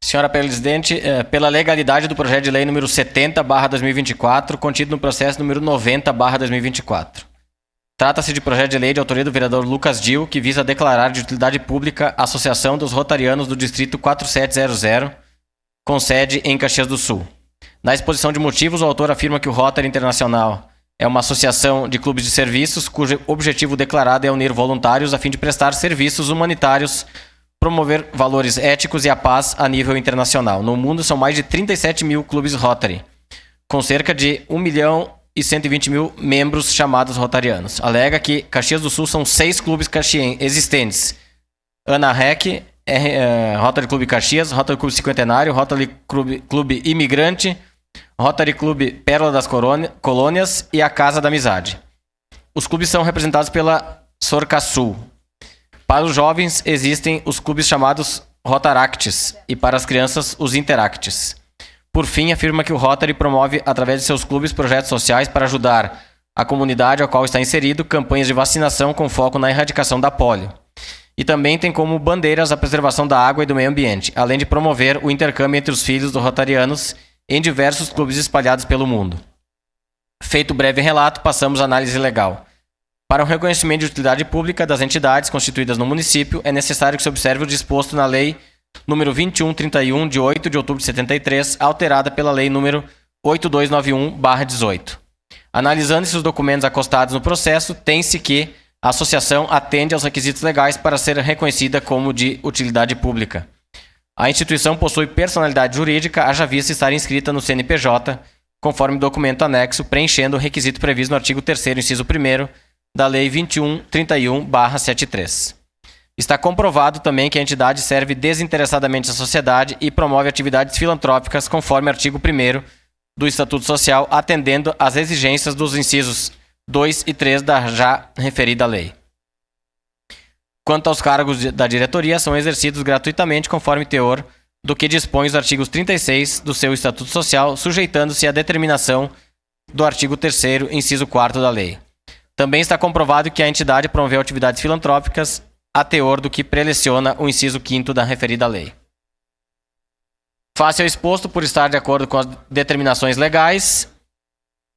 Senhora Presidente, pela legalidade do projeto de lei número 70/2024, contido no processo número 90/2024. Trata-se de projeto de lei de autoria do vereador Lucas Dil, que visa declarar de utilidade pública a Associação dos Rotarianos do Distrito 4700, com sede em Caxias do Sul. Na exposição de motivos, o autor afirma que o Rotary Internacional é uma associação de clubes de serviços cujo objetivo declarado é unir voluntários a fim de prestar serviços humanitários, promover valores éticos e a paz a nível internacional. No mundo, são mais de 37 mil clubes Rotary, com cerca de 1.120.000 membros chamados rotarianos. Alega que Caxias do Sul são 6 clubes existentes. Ana Rec, Rotary Clube Caxias, Rotary Clube Cinquentenário, Rotary Clube Imigrante, Rotary Clube Pérola das Colônias e a Casa da Amizade. Os clubes são representados pela Sorcasul. Para os jovens existem os clubes chamados Rotaractes e para as crianças os Interactes. Por fim, afirma que o Rotary promove, através de seus clubes, projetos sociais para ajudar a comunidade ao qual está inserido, campanhas de vacinação com foco na erradicação da polio. E também tem como bandeiras a preservação da água e do meio ambiente, além de promover o intercâmbio entre os filhos dos rotarianos em diversos clubes espalhados pelo mundo. Feito o breve relato, passamos à análise legal. Para o reconhecimento de utilidade pública das entidades constituídas no município, é necessário que se observe o disposto na Lei número 2131, de 8 de outubro de 73, alterada pela Lei número 8291/18. Analisando esses documentos acostados no processo, tem-se que a associação atende aos requisitos legais para ser reconhecida como de utilidade pública. A instituição possui personalidade jurídica, haja vista estar inscrita no CNPJ, conforme documento anexo, preenchendo o requisito previsto no artigo 3º, inciso 1º, da Lei 2131/73. Está comprovado também que a entidade serve desinteressadamente à sociedade e promove atividades filantrópicas conforme artigo 1º do Estatuto Social, atendendo às exigências dos incisos 2 e 3 da já referida lei. Quanto aos cargos da diretoria, são exercidos gratuitamente conforme teor do que dispõe os artigos 36 do seu Estatuto Social, sujeitando-se à determinação do artigo 3º, inciso 4º da lei. Também está comprovado que a entidade promoveu atividades filantrópicas a teor do que preleciona o inciso 5º da referida lei. Face ao exposto, por estar de acordo com as determinações legais,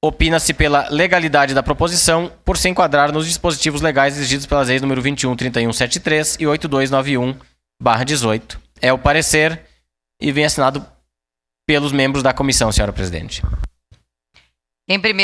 opina-se pela legalidade da proposição por se enquadrar nos dispositivos legais exigidos pelas leis número 2131/73 e 8291/18. É o parecer e vem assinado pelos membros da comissão, senhora presidente. Em primeiro